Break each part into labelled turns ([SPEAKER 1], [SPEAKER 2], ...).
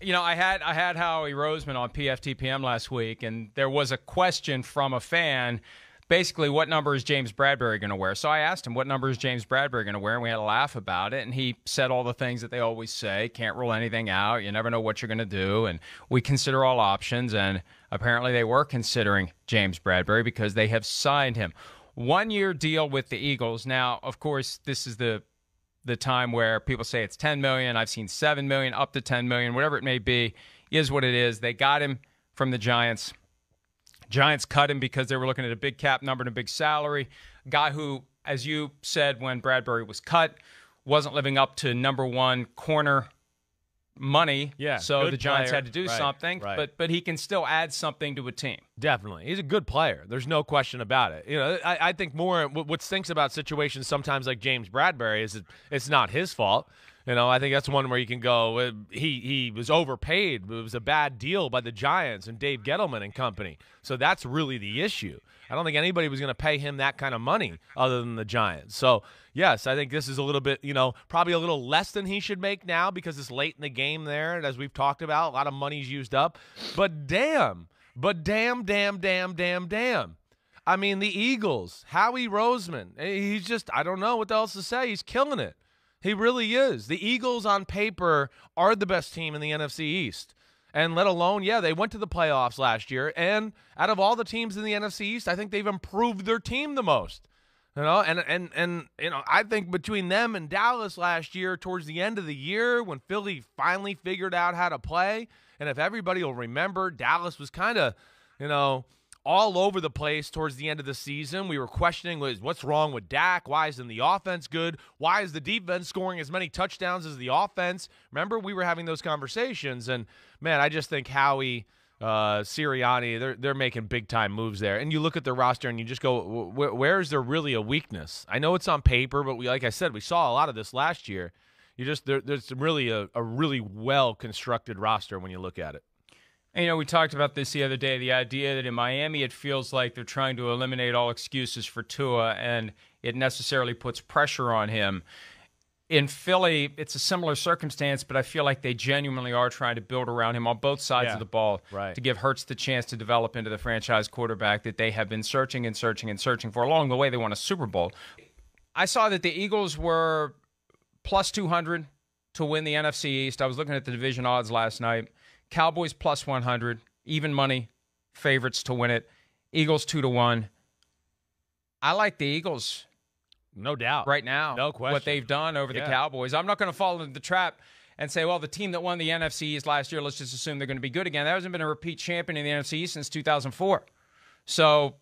[SPEAKER 1] I had Howie Roseman on PFTPM last week, and there was a question from a fan. Basically, what number is James Bradberry going to wear? So I asked him, what number is James Bradberry going to wear? And we had a laugh about it. And he said all the things that they always say. Can't rule anything out. You never know what you're going to do. And we consider all options. And apparently they were considering James Bradberry because they have signed him. 1-year deal with the Eagles. Now, of course, this is the time where people say it's $10 million. I've seen $7 million, up to $10 million, whatever it may be, is what it is. They got him from the Giants. Giants cut him because they were looking at a big cap number and a big salary. A guy who, as you said when Bradberry was cut, wasn't living up to number one corner money.
[SPEAKER 2] Yeah,
[SPEAKER 1] so the Giants
[SPEAKER 2] player.
[SPEAKER 1] had to do
[SPEAKER 2] Right,
[SPEAKER 1] something.
[SPEAKER 2] right.
[SPEAKER 1] But he can still add something to a team.
[SPEAKER 2] Definitely. He's a good player. There's no question about it. I think more what stinks about situations sometimes like James Bradberry is it's not his fault. I think that's one where you can go, he was overpaid. It was a bad deal by the Giants and Dave Gettleman and company. So that's really the issue. I don't think anybody was going to pay him that kind of money other than the Giants. So, yes, I think this is a little bit, probably a little less than he should make now because it's late in the game there. And as we've talked about, a lot of money's used up. But damn. I mean, the Eagles, Howie Roseman, he's just, I don't know what else to say. He's killing it. He really is. The Eagles on paper are the best team in the NFC East. And let alone, they went to the playoffs last year. And out of all the teams in the NFC East, I think they've improved their team the most. I think between them and Dallas last year, towards the end of the year, when Philly finally figured out how to play, and if everybody will remember, Dallas was kind of, all over the place towards the end of the season. We were questioning what's wrong with Dak. Why isn't the offense good? Why is the defense scoring as many touchdowns as the offense? Remember, we were having those conversations. And, man, I just think Howie, Sirianni, they're making big-time moves there. And you look at the roster and you just go, where is there really a weakness? I know it's on paper, but like I said, we saw a lot of this last year. There's really a really well-constructed roster when you look at it.
[SPEAKER 1] And, we talked about this the other day, the idea that in Miami it feels like they're trying to eliminate all excuses for Tua, and it necessarily puts pressure on him. In Philly, it's a similar circumstance, but I feel like they genuinely are trying to build around him on both sides of the ball to give Hurts the chance to develop into the franchise quarterback that they have been searching for. Along the way, they won a Super Bowl. I saw that the Eagles were plus 200 to win the NFC East. I was looking at the division odds last night. Cowboys plus 100, even money favorites to win it. Eagles 2-1. I like the Eagles.
[SPEAKER 2] No doubt.
[SPEAKER 1] Right now.
[SPEAKER 2] No question.
[SPEAKER 1] What they've done over the Cowboys. I'm not going to fall into the trap and say, well, the team that won the NFC East last year, let's just assume they're going to be good again. There hasn't been a repeat champion in the NFC East since 2004. So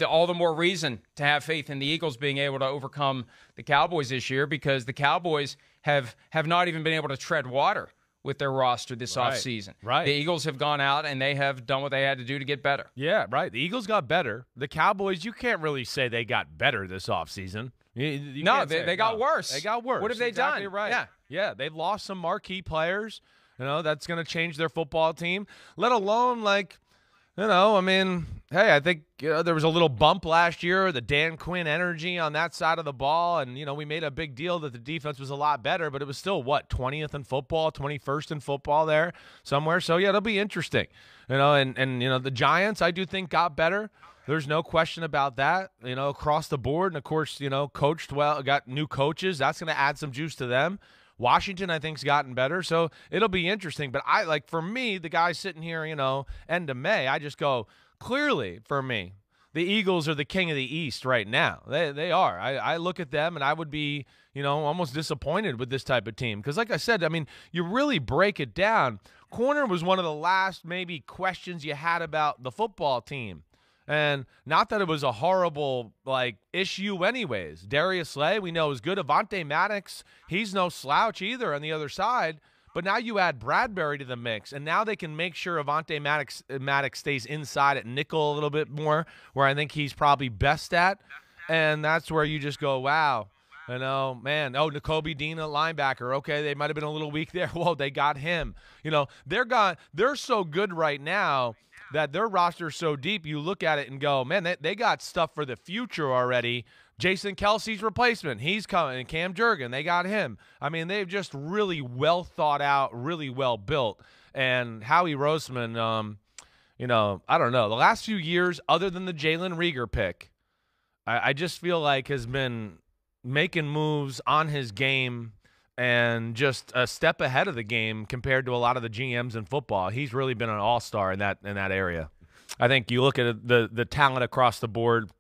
[SPEAKER 1] all the more reason to have faith in the Eagles being able to overcome the Cowboys this year, because the Cowboys have not even been able to tread water with their roster this offseason.
[SPEAKER 2] Right.
[SPEAKER 1] The Eagles have gone out and they have done what they had to do to get better.
[SPEAKER 2] Yeah, right. The Eagles got better. The Cowboys, you can't really say they got better this offseason.
[SPEAKER 1] No, they got worse.
[SPEAKER 2] They got worse.
[SPEAKER 1] What have they done?
[SPEAKER 2] Right. Yeah, they've lost some marquee players. That's going to change their football team, let alone hey, I think there was a little bump last year, the Dan Quinn energy on that side of the ball, and, we made a big deal that the defense was a lot better, but it was still, 20th in football, 21st in football there somewhere. So, it'll be interesting. The Giants, I do think, got better. There's no question about that, across the board. And, of course, coached well, got new coaches. That's going to add some juice to them. Washington, I think, has gotten better, so it'll be interesting. But for me, the guy sitting here, end of May, I just go, clearly, for me, the Eagles are the king of the East right now. They are. I look at them, and I would be, almost disappointed with this type of team. Because, like I said, you really break it down. Corner was one of the last maybe questions you had about the football team. And not that it was a horrible, issue anyways. Darius Slay, we know, is good. Avonte Maddox, he's no slouch either on the other side. But now you add Bradberry to the mix, and now they can make sure Avonte Maddox stays inside at nickel a little bit more, where I think he's probably best at. And that's where you just go, wow. N'Kobe Dean, a linebacker. Okay, they might have been a little weak there. Whoa, they got him. They're so good right now that their roster is so deep, you look at it and go, man, they got stuff for the future already Jason Kelsey's replacement, he's coming, and Cam Jurgen, they got him. I mean, they've just really well thought out, really well built. And Howie Roseman, you know, I don't know. The last few years, other than the Jalen Reagor pick, I just feel like has been making moves on his game and just a step ahead of the game compared to a lot of the GMs in football. He's really been an all-star in that area. I think you look at the talent across the board,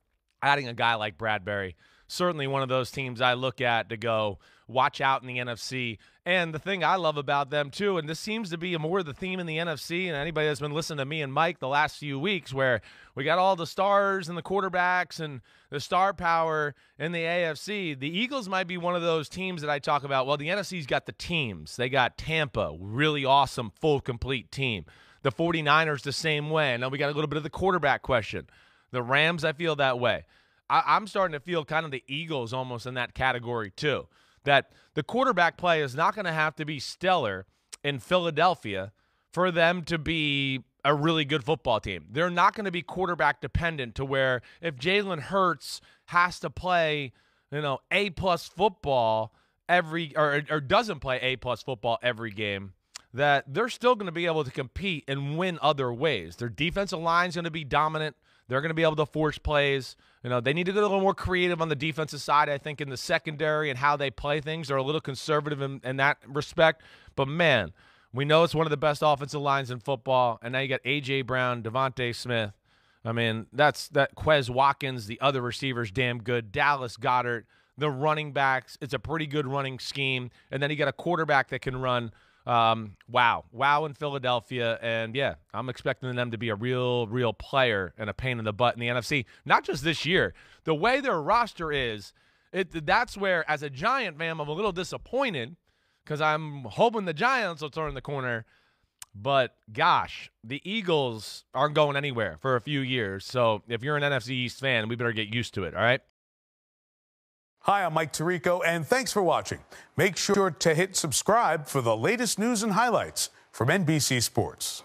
[SPEAKER 2] adding a guy like Bradberry, certainly one of those teams I look at to go watch out in the NFC. And the thing I love about them, too, and this seems to be more the theme in the NFC, and anybody that's been listening to me and Mike the last few weeks, where we got all the stars and the quarterbacks and the star power in the AFC, the Eagles might be one of those teams that I talk about. Well, the NFC's got the teams. They got Tampa, really awesome, full, complete team. The 49ers the same way. I know we got a little bit of the quarterback question. The Rams, I feel that way. I'm starting to feel kind of the Eagles almost in that category too, that the quarterback play is not going to have to be stellar in Philadelphia for them to be a really good football team. They're not going to be quarterback dependent to where if Jalen Hurts has to play, you know, A-plus football or doesn't play A-plus football every game, that they're still going to be able to compete and win other ways. Their defensive line is going to be dominant. They're going to be able to force plays. You know, they need to get a little more creative on the defensive side, I think, in the secondary and how they play things. They're a little conservative in that respect. But, man, we know it's one of the best offensive lines in football. And now you got A.J. Brown, Devontae Smith. I mean, that Quez Watkins, the other receivers, damn good. Dallas Goedert, the running backs. It's a pretty good running scheme. And then you got a quarterback that can run. Wow in Philadelphia, and yeah, I'm expecting them to be a real player and a pain in the butt in the NFC. Not just this year. The way their roster is, that's where, as a Giant fan, I'm a little disappointed because I'm hoping the Giants will turn the corner. But gosh, the Eagles aren't going anywhere for a few years. So if you're an NFC East fan, we better get used to it. All right.
[SPEAKER 3] Hi, I'm Mike Tirico, and thanks for watching. Make sure to hit subscribe for the latest news and highlights from NBC Sports.